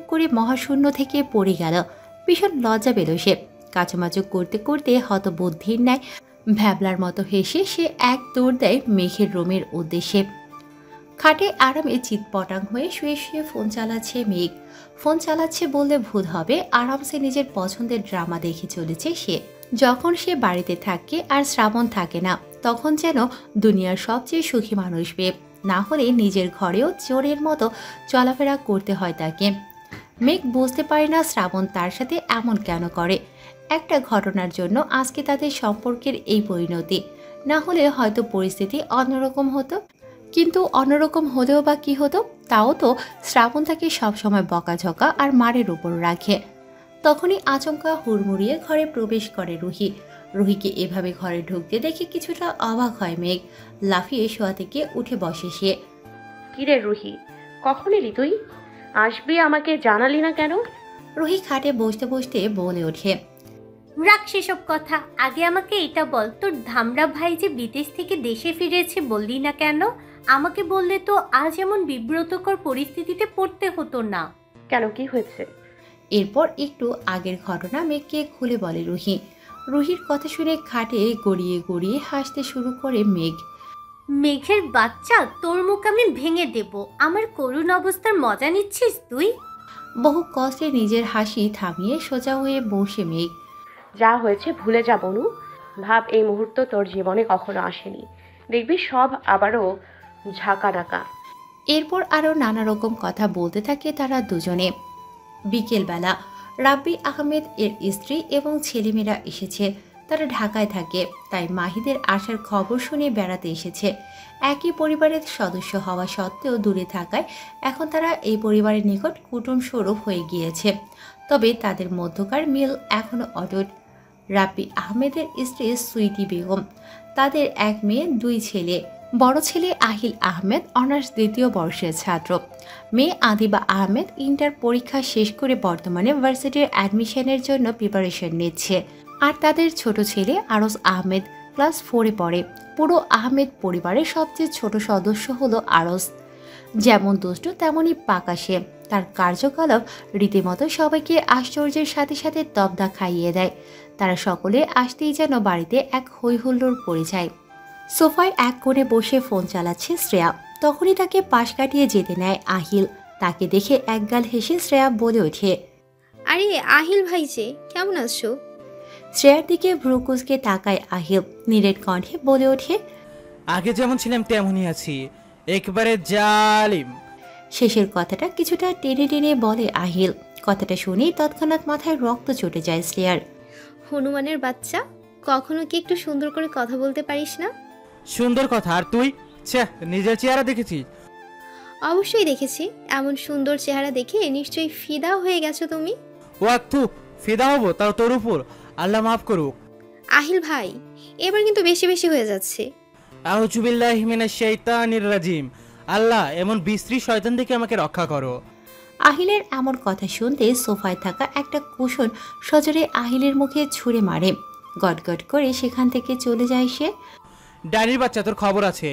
করে মহাশূন্য থেকে পড়ে গেল। ভীষণ লজ্জা পেল সে। কাচুমাচু করতে করতে হতবুদ্ধির ন্যায় ভ্যাবলার মতো হেসে সে এক দৌড় দেয় মেঘের রুমের উদ্দেশ্যে। খাটে আরামে চিৎপটাং হয়ে শুয়ে শুয়ে ফোন চালাচ্ছে মেঘ। ফোন চালাচ্ছে বললে ভুল হবে, আরামসে নিজের পছন্দের ড্রামা দেখে চলেছে সে। যখন সে বাড়িতে থাকে আর শ্রাবণ থাকে না, তখন যেন দুনিয়ার সবচেয়ে সুখী মানুষ পেয়ে, না হলে নিজের ঘরেও চোরের মতো চলাফেরা করতে হয় তাকে। মেঘ বুঝতে পারে না শ্রাবণ তার সাথে এমন কেন করে। একটা ঘটনার জন্য আজকে তাদের সম্পর্কের এই পরিণতি, না হলে হয়তো পরিস্থিতি অন্যরকম হতো। কিন্তু অন্যরকম হলেও বা কি হতো, তাও তো শ্রাবণ তাকে সবসময় বকাঝকা আর মারের উপর রাখে। তখনই আচমকা হুড়মুড়িয়ে ঘরে প্রবেশ করে রুহি। রুহিকে এভাবে ঘরে ঢুকতে দেখে কিছুটা অবাক হয় মেঘ। লাফিয়ে শোয়া থেকে উঠে বসে সে। কিরে রুহি, কখন এলি তুই? আসবি, আমাকে জানালি না কেন? রুহি খাটে বসতে বসতে বলে ওঠে, রাখ সেসব কথা, আগে আমাকে এটা বল, তোর ধামরা ভাই যে বিদেশ থেকে দেশে ফিরেছে বললি না কেন? আমাকে বললে তো আজ এমন বিব্রতকর পরিস্থিতিতে পড়তে হতো না। কেন, কি হয়েছে? এরপর একটু আগের ঘটনা মেঘকে খুলে বলে রুহি। রুহির কথা শুনে খাটে গড়িয়ে গড়িয়ে হাসতে শুরু করে মেঘ। মেঘের বাচ্চা, তোর মুখ আমি ভেঙে দেব। আমার করুণ অবস্থার মজা নিচ্ছিস তুই? বহু কষ্টে নিজের হাসি থামিয়ে সোজা হয়ে বসে মেঘ। যা হয়েছে ভুলে যা বনু। ভাব এই মুহূর্ত তোর জীবনে কখনো আসেনি, দেখবি সব আবারও ঝাঁকা নাকা। এরপর আরও নানা রকম কথা বলতে থাকে তারা দুজনে। বিকেলবেলা রাব্বি আহমেদ এর স্ত্রী এবং ছেলেমেয়েরা এসেছে। তারা ঢাকায় থাকে, তাই মাহিদের আসার খবর শুনে বেড়াতে এসেছে। একই পরিবারের সদস্য হওয়া সত্ত্বেও দূরে থাকায় এখন তারা এই পরিবারের নিকট কুটুম স্বরূপ হয়ে গিয়েছে। তবে তাদের মধ্যকার মিল এখনও অটুট। রাব্বি আহমেদের স্ত্রী সুইটি বেগম, তাদের এক মেয়ে দুই ছেলে। বড় ছেলে আহিল আহমেদ অনার্স দ্বিতীয় বর্ষের ছাত্র। মেয়ে আদিবা আহমেদ ইন্টার পরীক্ষা শেষ করে বর্তমানে ভার্সিটির অ্যাডমিশনের জন্য প্রিপারেশন নিচ্ছে। আর তাদের ছোট ছেলে আরজ আহমেদ ক্লাস 4-এ পড়ে। পুরো আহমেদ পরিবারের সবচেয়ে ছোট সদস্য হলো আরজ। যেমন দুষ্টু তেমনই পাকা সে। তার কার্যকলাপ রীতিমতো সবাইকে আশ্চর্যের সাথে সাথে তবদা খাইয়ে দেয়। তারা সকলে আসতেই যেন বাড়িতে এক হৈহুল্লোড় পড়ে যায়। সোফায় এক কোণে বসে ফোন চালাচ্ছে শ্রেয়া। তখনই তাকে পাশ কাটিয়ে যেতে নেয় আহিল। তাকে দেখে একগাল হেসে শ্রেয়া বলে ওঠে, আরে আহিল ভাই যে, কেমন আছো? শ্রেয়ার দিকে ভ্রুকুচকে তাকায় আহিল। নীরের কণ্ঠে বলে ওঠে, আগে যেমন ছিলাম তেমনই আছি, একবারে জালিম। শেষের কথাটা কিছুটা টেনে টেনে বলে আহিল। কথাটা শুনেই তৎক্ষণাৎ মাথায় রক্ত চটে যায় শ্রেয়ার। হনুমানের বাচ্চা, কখনো কি একটু সুন্দর করে কথা বলতে পারিস না? সুন্দর কথা, আর তুই নিজের চেহারা দেখেছিস? অবশ্যই দেখেছি। এমন সুন্দর চেহারা দেখে নিশ্চয়ই ফিদা হয়ে গেছো তুমি। ওয়াক্তু ফিদা হবো তাও তোর উপর, আল্লাহ মাফ করুক। আহিল ভাই, এবার কিন্তু বেশি বেশি হয়ে যাচ্ছে। আউযু বিল্লাহি মিনাশ শাইতানির রাজিম। আল্লাহ এমন বিশ্রী শয়তান থেকে আমাকে রক্ষা করো। আহিলের এমন কথা শুনতে সোফায় থাকা একটা কুশন সজোরে আহিলের মুখে ছুঁড়ে মারে। গটগট করে সেখান থেকে চলে যায় সে। ডানির বাচ্চা, তোর খবর আছে।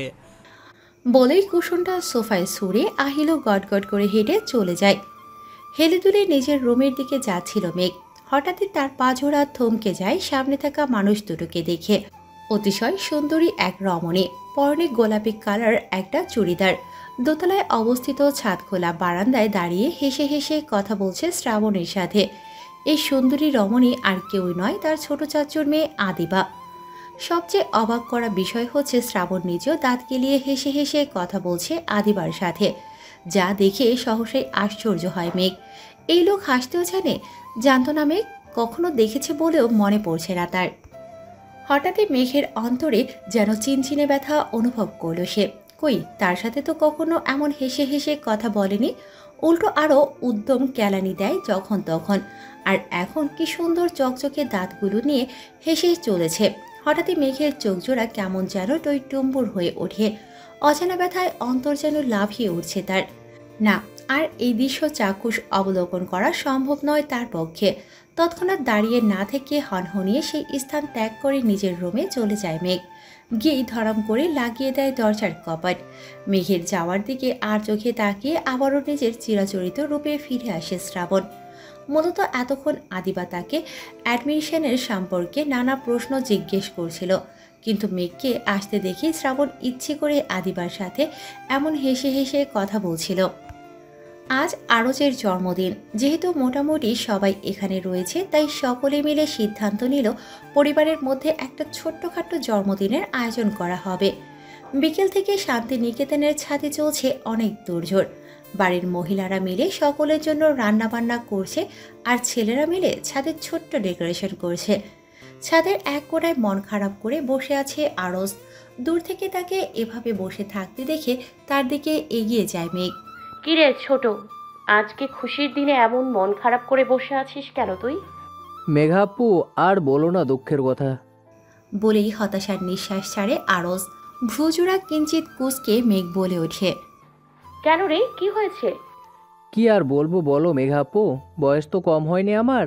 বলেই কুশনটা সোফায় ছুঁড়ে আহিলও গটগট করে হেঁটে চলে যায়। হেলে দুলে নিজের রুমের দিকে যাচ্ছিল মেঘ। হঠাৎই তার পাঝোড়া থমকে যায় সামনে থাকা মানুষ দুটোকে দেখে। অতিশয় সুন্দরী এক রমণী, পরনে গোলাপি কালার একটা চুড়িদার, দোতলায় অবস্থিত ছাদ খোলা বারান্দায় দাঁড়িয়ে হেসে হেসে কথা বলছে শ্রাবণের সাথে। এই সুন্দরী রমণী আর কেউই নয়, তার ছোট চাচুর মেয়ে আদিবা। সবচেয়ে অবাক করা বিষয় হচ্ছে শ্রাবণ নিজেও দাঁত কেলিয়ে হেসে হেসে কথা বলছে আদিবার সাথে, যা দেখে সহসাই আশ্চর্য হয় মেঘ। এই লোক হাসতেও জানে, জানত না মেঘ, কখনো দেখেছে বলেও মনে পড়ছে না তার। হঠাৎই মেঘের অন্তরে যেন চিনচিনে ব্যথা অনুভব করল সে। কই, তার সাথে তো কখনো এমন হেসে হেসে কথা বলেনি। উল্টো আরও উদ্যম কেলানি দেয় যখন তখন। আর এখন কি সুন্দর চকচকে দাঁতগুলো নিয়ে হেসে চলেছে। হঠাৎই মেঘের চোখজোড়া কেমন যেন টইটুম্বুর হয়ে ওঠে। অজানা ব্যথায় অন্তর যেন লাফিয়ে উঠছে তার। না, আর এই দৃশ্য চাক্ষুষ অবলোকন করা সম্ভব নয় তার পক্ষে। তৎক্ষণাৎ দাঁড়িয়ে না থেকে হনহনিয়ে সেই স্থান ত্যাগ করে নিজের রুমে চলে যায় মেঘ। গিয়েই ধরাম করে লাগিয়ে দেয় দরজার কপাট। মেঘের যাওয়ার দিকে আর চোখে তাকিয়ে আবারও নিজের চিরাচরিত রূপে ফিরে আসে শ্রাবণ। মূলত এতক্ষণ আদিবা তাকে অ্যাডমিশনের সম্পর্কে নানা প্রশ্ন জিজ্ঞেস করছিল, কিন্তু মেঘকে আসতে দেখে শ্রাবণ ইচ্ছে করে আদিবার সাথে এমন হেসে হেসে কথা বলছিল। আজ আরজের জন্মদিন, যেহেতু মোটামুটি সবাই এখানে রয়েছে তাই সকলে মিলে সিদ্ধান্ত নিল পরিবারের মধ্যে একটা ছোট্টখাট্টো জন্মদিনের আয়োজন করা হবে। বিকেল থেকে শান্তিনিকেতনের ছাদে চলছে অনেক তোড়জোড়। বাড়ির মহিলারা মিলে সকলের জন্য রান্নাবান্না করছে, আর ছেলেরা মিলে ছাদের ছোট্ট ডেকোরেশন করছে। ছাদের এক কোণায় মন খারাপ করে বসে আছে আরজ। দূর থেকে তাকে এভাবে বসে থাকতে দেখে তার দিকে এগিয়ে যায় মেঘ। কিরে ছোট, আজকে খুশির দিনে এমন মন খারাপ করে বসে আছিস কেন তুই? মেঘাপু, আর বলো না দুঃখের কথা। বলেই হতাশার নিঃশ্বাস ছাড়ে আরজ। ভ্রুজোড়া কিঞ্চিত কুঁচকে মেঘ বলে ওঠে, কেন রে, কি হয়েছে? কি আর বলবো বলো মেঘাপু, বয়স তো কম হয়নি আমার,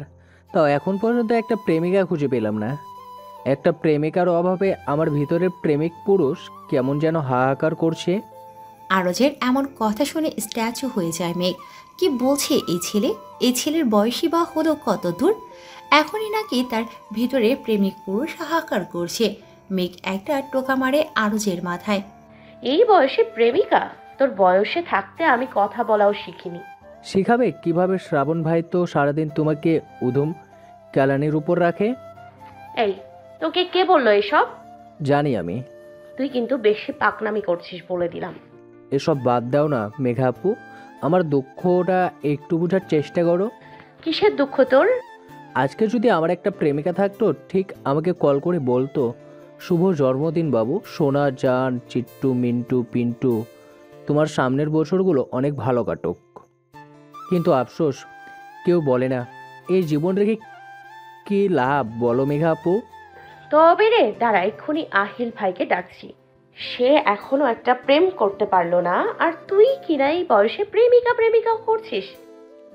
তাও এখন পর্যন্ত একটা প্রেমিকা খুঁজে পেলাম না। একটা প্রেমিকার অভাবে আমার ভিতরের প্রেমিক পুরুষ কেমন যেন হাহাকার করছে। আরজের এমন কথা শুনে স্ট্যাচু হয়ে যায় মেঘ। কি বলছে এই ছেলে? এই ছেলের বয়সী বা হলো কত দূর? এখনই নাকি তার ভিতরে প্রেমিক পুরুষ হাহাকার করছে। মেঘ একটা টোকা মারে আরজের মাথায়। এই বয়সে প্রেমিকা? তোর বয়সে থাকতে আমি কথা বলাও শিখিনি। শিখাবে কিভাবে? শ্রাবণ ভাই তো সারাদিন তোমাকে উধুম কেলানির উপর রাখে। এই, তোকে কে বললো এসব? জানি আমি। তুই কিন্তু বেশি পাকনামি করছিস বলে দিলাম। এসব বাদ দাও না মেঘাপু, আমার দুঃখটা একটু বোঝার চেষ্টা করো। কিসের দুঃখ তোর? আজকে যদি আমার একটা প্রেমিকা থাকতো, ঠিক আমাকে কল করে বলতো, শুভ জন্মদিন বাবু, সোনা জান, চিট্টু মিন্টু পিন্টু, তোমার সামনের বছরগুলো অনেক ভালো কাটুক। কিন্তু আফসোস, কেউ বলে না। এই জীবন রেখে কি লাভ বলো মেঘাপু? তবে রে, দাঁড়া, এক্ষুনি আহিল ভাইকে ডাকছি। সে এখনো একটা প্রেম করতে পারলো না, আর তুই কিনা এই বয়সে প্রেমিকা প্রেমিকা করছিস।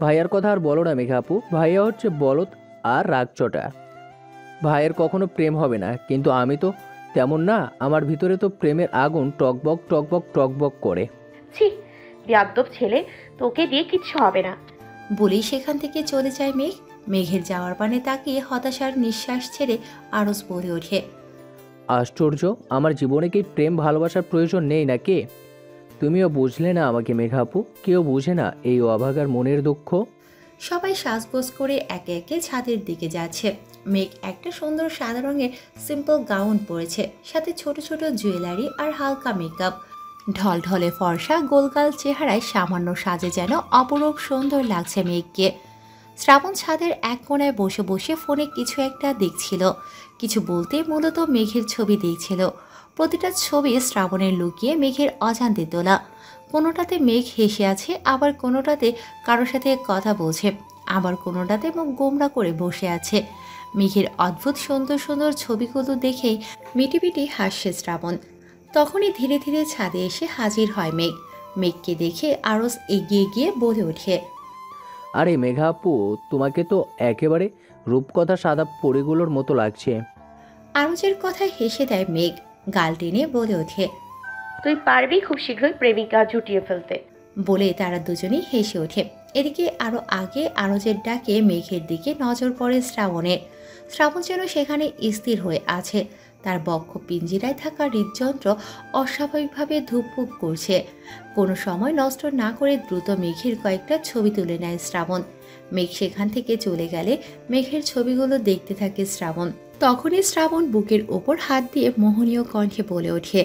ভাইয়ার কথা আর বলো না মেঘাপু, ভাইয়া হচ্ছে বলদ আর রাগচটা। ভাইয়ের কখনো প্রেম হবে না, কিন্তু আমি তো তেমন না। আমার ভিতরে তো প্রেমের আগুন টকবক টকবক টকবক করে। ছি, বেয়াদ্দপ ছেলে, তোকে দিয়ে কিচ্ছু হবে না। বলেই সেখান থেকে চলে যায় মেঘ। মেঘের যাওয়ার পানে তাকিয়ে হতাশার নিঃশ্বাস ছেড়ে আরজ বলে ওঠে, আশ্চর্য, আমার জীবনে কি প্রেম ভালোবাসার প্রয়োজন নেই নাকি? তুমিও বুঝলে না আমাকে মেঘাপু, কেউ বুঝে না এই অভাগার মনের দুঃখ। সবাই সাজগোজ করে একে একে ছাদের দিকে যাচ্ছে। মেঘ একটা সুন্দর সাদা রঙের সিম্পল গাউন পরেছে, সাথে ছোট ছোট জুয়েলারি আর হালকা মেকআপ। ঢলঢলে ফর্সা গোলগাল চেহারায় সামান্য সাজে যেন অপরূপ সুন্দর লাগছে মেঘকে। শ্রাবণ ছাদের এক কোণায় বসে বসে ফোনে কিছু একটা দেখছিল। কিছু বলতে মূলত মেঘের ছবি দেখছিল। প্রতিটা ছবি শ্রাবণের লুকিয়ে মেঘের অজান্তে তোলা। কোনোটাতে মেঘ হেসে আছে, আবার কোনোটাতে কারোর সাথে কথা বলছে, আবার কোনোটাতে মুখ গোমরা করে বসে আছে। মেঘের অদ্ভুত সুন্দর সুন্দর ছবিগুলো দেখেই মিটিমিটি হাসছে শ্রাবণ। তখনই ধীরে ধীরে ছাদে এসে হাজির হয় মেঘ। মেঘকে দেখে আরজ এগিয়ে গিয়ে বলে ওঠে, আরে মেঘাপু, তোমাকে তো একেবারে রূপকথা সাদা পরিগুলোর মতো লাগছে। আরজের কথায় হেসে দেয় মেঘ, গাল টেনে বলে ওঠে, তুই পারবি খুব শীঘ্রই প্রেমিকা জুটিয়ে ফেলতে। বলে তারা দুজনেই হেসে ওঠে। এদিকে আরো আগে আরজের ডাকে মেঘের দিকে নজর পড়ে শ্রাবণের। শ্রাবণ যেন সেখানে স্থির হয়ে আছে। তার বক্ষ পিঞ্জিরায় থাকা হৃদযন্ত্র অস্বাভাবিকভাবে ধুকপুক করছে। কোনো সময় নষ্ট না করে দ্রুত মেঘের কয়েকটা ছবি তুলে নেয় শ্রাবণ। মেঘ সেখান থেকে চলে গেলে মেঘের ছবিগুলো দেখতে থাকে শ্রাবণ। তখনই শ্রাবণ বুকের ওপর হাত দিয়ে মোহনীয় কণ্ঠে বলে ওঠে,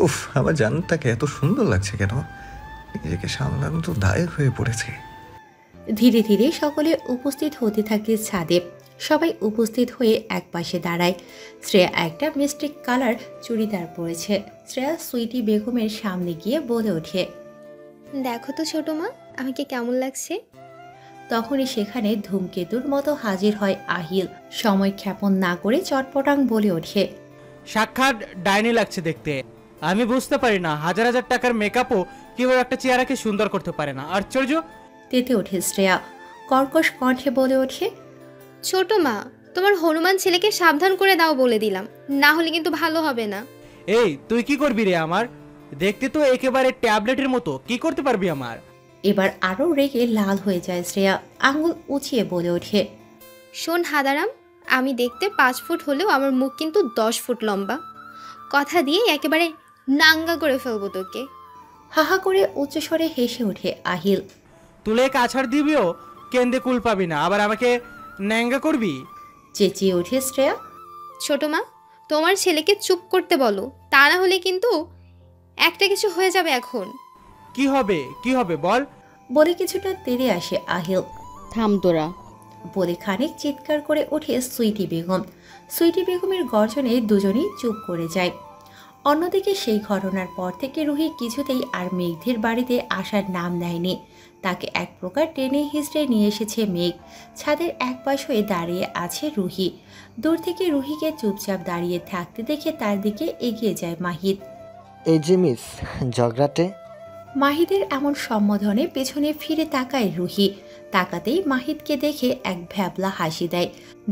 উফ, আমার জানটাকে এত সুন্দর লাগছে কেন? নিজেকে সামলানো তো দায়ের হয়ে পড়েছে। ধীরে ধীরে সকলে উপস্থিত হতে থাকে ছাদে। সবাই উপস্থিত হয়ে এক পাশে দাঁড়ায়। শ্রেয়া একটা মিষ্টি কালার চুড়িদার পরেছে। শ্রেয়া সুইটি বেগমের সামনে গিয়ে বলে ওঠে, দেখো তো ছোট মা, আমাকে কেমন লাগছে। তখনই সেখানে ধূমকেতুর মতো হাজির হয় আহিল। সময় ক্ষেপণ না করে চটপটাং বলে ওঠে, সাক্ষাৎ ডাইনি লাগছে দেখতে। আমি বুঝতে পারি না হাজার হাজার টাকার মেকআপও কিভাবে একটা চেহারাকে সুন্দর করতে পারে না। আশ্চর্য। তেতে ওঠে শ্রেয়া, কর্কশ কণ্ঠে বলে ওঠে, ছোট মা, তোমার হনুমান ছেলেকে সাবধান করে দাও বলে দিলাম, না হলে কিন্তু ভালো হবে না। এই তুই কি করবি রে আমার? দেখতে তো একেবারে ট্যাবলেটের মতো, কি করতে পারবি আমার? এবার আরও রেগে লাল হয়ে যায় শ্রেয়া, আঙুল উঁচিয়ে বলে ওঠে। শোন হাদারাম, আমি দেখতে 5 ফুট হলেও আমার মুখ কিন্তু 10 ফুট লম্বা। কথা দিয়ে একেবারে নাঙ্গা করে ফেলবো তোকে। হাহা করে উচ্চস্বরে হেসে ওঠে আহিল। তুলে কাছাড় দিবিও, কেন্দ্রে কুল পাবি না, আবার আমাকে ন্যাঙ্গা করবি? চেঁচিয়ে ওঠে শ্রেয়া। ছোট মা, তোমার ছেলেকে চুপ করতে বলো, তা না হলে কিন্তু একটা কিছু হয়ে যাবে এখন। কি হবে, কি হবে বল? বলে কিছুটা তেড়ে আসে আহিল। থাম তোরা। বলে খানিক চিৎকার করে ওঠে সুইটি বেগম। সুইটি বেগমের গর্জনে দুজনেই চুপ করে যায়। অন্যদিকে সেই ঘটনার পর থেকে রুহি কিছুতেই আর মেঘদের বাড়িতে আসার নাম নেয়নি। তাকে এক প্রকার টেনে হিঁচড়ে নিয়ে এসেছে মেঘ। ছাদের এক পাশ হয়ে দাঁড়িয়ে আছে রুহি। দূর থেকে রুহিকে চুপচাপ দাঁড়িয়ে থাকতে দেখে তার দিকে এগিয়ে যায় মাহিদ। এই যে মিস ঝগড়াটে। মাহিদের এমন সম্বোধনে পেছনে ফিরে তাকায় রুহি। তাকাতেই মাহিদকে দেখে এক ভ্যাবলা হাসি দেয়।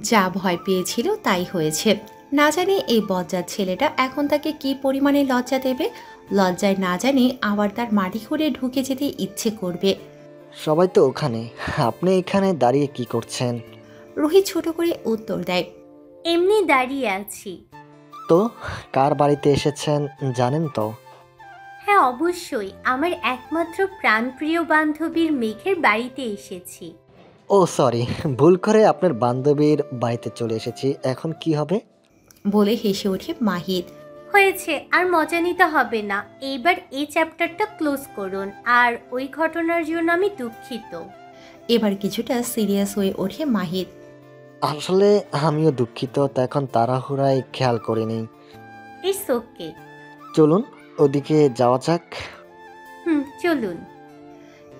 যা ভয় পেয়েছিল তাই হয়েছে। না জানি এই বজ্জাত ছেলেটা এখন তাকে কি পরিমাণে লজ্জা দেবে। লজ্জায় না জানি আবার তার মাটি খুঁড়ে ঢুকে যেতে ইচ্ছে করবে। সবাই তো ওখানে, আপনি এখানে দাঁড়িয়ে কি করছেন? রুহি ছোট করে উত্তর দেয়। এমনি দাঁড়িয়ে আছি। তো কার বাড়িতে এসেছেন জানেন তো? হ্যাঁ অবশ্যই, আমার একমাত্র প্রাণপ্রিয় বান্ধবীর মেঘের বাড়িতে এসেছি। ও সরি, ভুল করে আপনার বান্ধবীর বাড়িতে চলে এসেছি, এখন কি হবে? বলে হেসে ওঠে মাহিদ। হয়েছে, আর মজা নিতে হবে না, এইবার এই চ্যাপ্টারটা ক্লোজ করুন। আর ওই ঘটনার জন্য আমি দুঃখিত। এবার কিছুটা সিরিয়াস হয়ে ওঠে মাহিদ। আসলে আমিও দুঃখিত, তা এখন তাড়াহুড়ায় খেয়াল করিনি। It's okay. চলুন ওদিকে যাওয়া যাক। চলুন।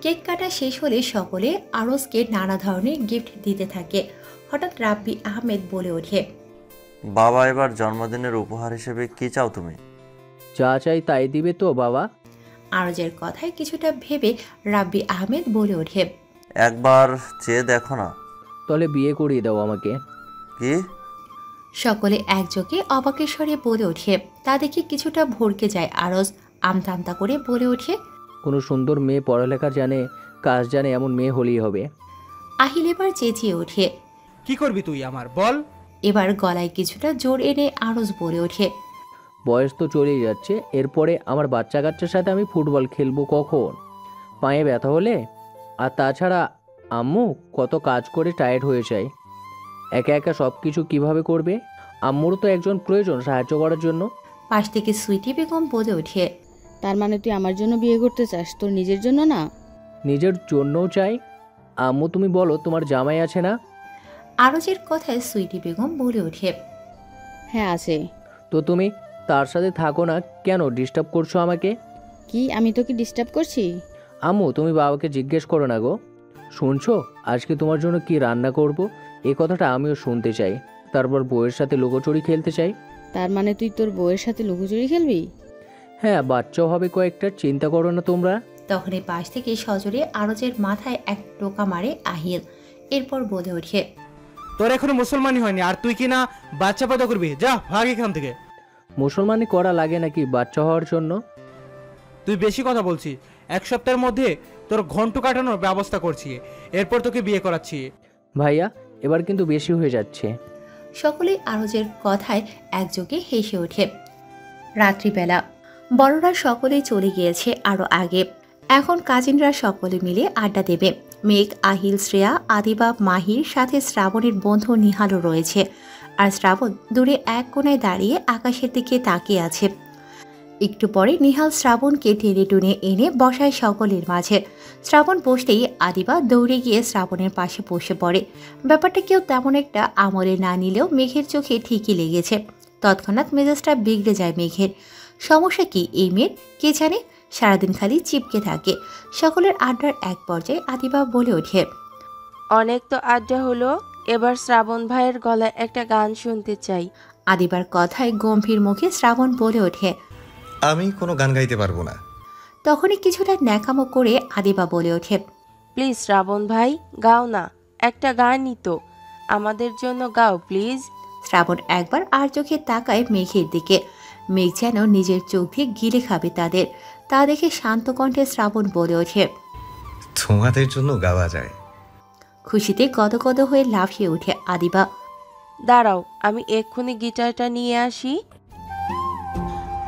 কেক কাটা শেষ হলে সকলে আরজকে নানা ধরনের গিফট দিতে থাকে। হঠাৎ রাব্বি আহমেদ বলে ওঠে। বাবা, এবার জন্মদিনের উপহার হিসেবে কি চাও তুমি? যা চাই তাই দিবে তো বাবা? আরজের কথায় কিছুটা ভেবে রাব্বি আহমেদ বলে ওঠে। একবার চেয়ে দেখো না। তাহলে বিয়ে করিয়ে দাও আমাকে। কি? সকলে একযোগে অবাকের স্বরে বলে ওঠে। তা দেখে কিছুটা ভরকে যায় আরজ। আমতা আমতা করে বলে ওঠে। কোনো সুন্দর মেয়ে, পড়ালেখা জানে, কাজ জানে, এমন মেয়ে হলেই হবে। আহিল এবার চেঁচিয়ে ওঠে। কি করবি তুই আমার, বল? এবার গলায় কিছুটা জোর এনে আরজ বলে ওঠে। বয়স তো চলেই যাচ্ছে, এরপরে আমার বাচ্চা কাচ্চার সাথে আমি ফুটবল খেলবো কখন? পায়ে ব্যথা হলে? আর তাছাড়া আম্মু কত কাজ করে টায়ার্ড হয়ে যায়, একা একা সব কিছু কীভাবে করবে? আম্মুরও তো একজন প্রয়োজন সাহায্য করার জন্য। পাশ থেকে সুইটি বেগম বলে ওঠে। তার মানে তুই আমার জন্য বিয়ে করতে চাস, তোর নিজের জন্য না? নিজের জন্যও চাই। আম্মু তুমি বলো, তোমার জামাই আছে না? আরজের কথায় সুইটি বেগম বলে ওঠে। হ্যাঁ আছে। তো তুমি তার সাথে থাকো না কেন? ডিস্টার্ব করছো আমাকে। কি আমি তোকে ডিস্টার্ব করছি? আম্মু তুমি বাবাকে জিজ্ঞেস করো না গো। শুনছো আজকে তোমার জন্য কি রান্না করব? এই কথাটা আমিও শুনতে চাই। তারপর বউয়ের সাথে লুকোচুরি খেলতে চাই। তার মানে তুই তোর বউয়ের সাথে লুকোচুরি খেলবি? হ্যাঁ, বাচ্চাও হবে কয়েকটা, চিন্তা করো না তোমরা। তখনই পাশ থেকে সজোরে আরজের মাথায় এক টোকা মারে আহিল। এরপর বলে ওঠে। তোর এখনো মুসলমানই হয়নি আর তুই কি না বাচ্চা পয়দা করবি? যা ভাগ এখান থেকে। মুসলমানি করা লাগে নাকি বাচ্চা হওয়ার জন্য? তুই বেশি কথা বলছিস। এক সপ্তাহের মধ্যে তোর ঘন্ট কাটানোর ব্যবস্থা করছি, এরপর তোকে বিয়ে করাচ্ছি। ভাইয়া এবার কিন্তু বেশি হয়ে যাচ্ছে। সকলেই আরজের কথায় একযোগে হেসে ওঠে। রাত্রিবেলা বড়রা সকলেই চলে গিয়েছে আরো আগে। এখন কাজিনরা সকলে মিলে আড্ডা দেবে। মেঘ, আহিল, শ্রেয়া, আদিবাব, মাহির সাথে শ্রাবণের বন্ধু নিহালও রয়েছে। আর শ্রাবণ দূরে এক কোণায় দাঁড়িয়ে আকাশের দিকে তাকিয়ে আছে। একটু পরে নিহাল শ্রাবণকে টেনে টুনে এনে বসায় সকলের মাঝে। শ্রাবণ বসতেই আদিবা দৌড়ে গিয়ে শ্রাবণের পাশে বসে পড়ে। ব্যাপারটা কেউ তেমন একটা আমলে না নিলেও মেঘের চোখে ঠিকই লেগেছে। তৎক্ষণাৎ মেজাজটা বিগড়ে যায় মেঘের। সমস্যা কি এই মেয়ের কে জানে, সারাদিন খালি চিপকে থাকে। সকলের আড্ডার এক পর্যায়ে আদিবা বলে ওঠে। অনেক তো আড্ডা হলো, এবার শ্রাবণ ভাইয়ের গলায় একটা গান শুনতে চাই। আদিবার কথায় গম্ভীর মুখে শ্রাবণ বলে ওঠে। আমি কোনো গান গাইতে পারবো না। তখনই কিছুটা ন্যাকামো করে আদিবা বলে ওঠে। প্লিজ শ্রাবণ ভাই গাও না, একটা গানই তো, আমাদের জন্য গাও প্লিজ। শ্রাবণ একবার আর চোখে তাকায় মেঘের দিকে। মেঘ যেন নিজের চোখ দিয়ে গিলে খাবে তাদের। তা দেখে শান্ত কণ্ঠে শ্রাবণ বলে ওঠে, তোমাদের জন্য গাওয়া যায়। খুশিতে গদগদ হয়ে লাফিয়ে ওঠে আদিবা। দাঁড়াও, আমি এক্ষুনি গিটারটা নিয়ে আসি।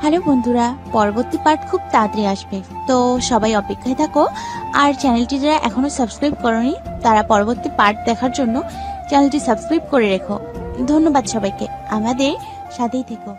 হ্যালো বন্ধুরা, পরবর্তী পার্ট খুব তাড়াতাড়ি আসবে, তো সবাই অপেক্ষায় থাকো। আর চ্যানেলটি যারা এখনো সাবস্ক্রাইব করোনি তারা পরবর্তী পার্ট দেখার জন্য চ্যানেলটি সাবস্ক্রাইব করে রেখো। ধন্যবাদ সবাইকে, আমাদের সাথেই থেকো।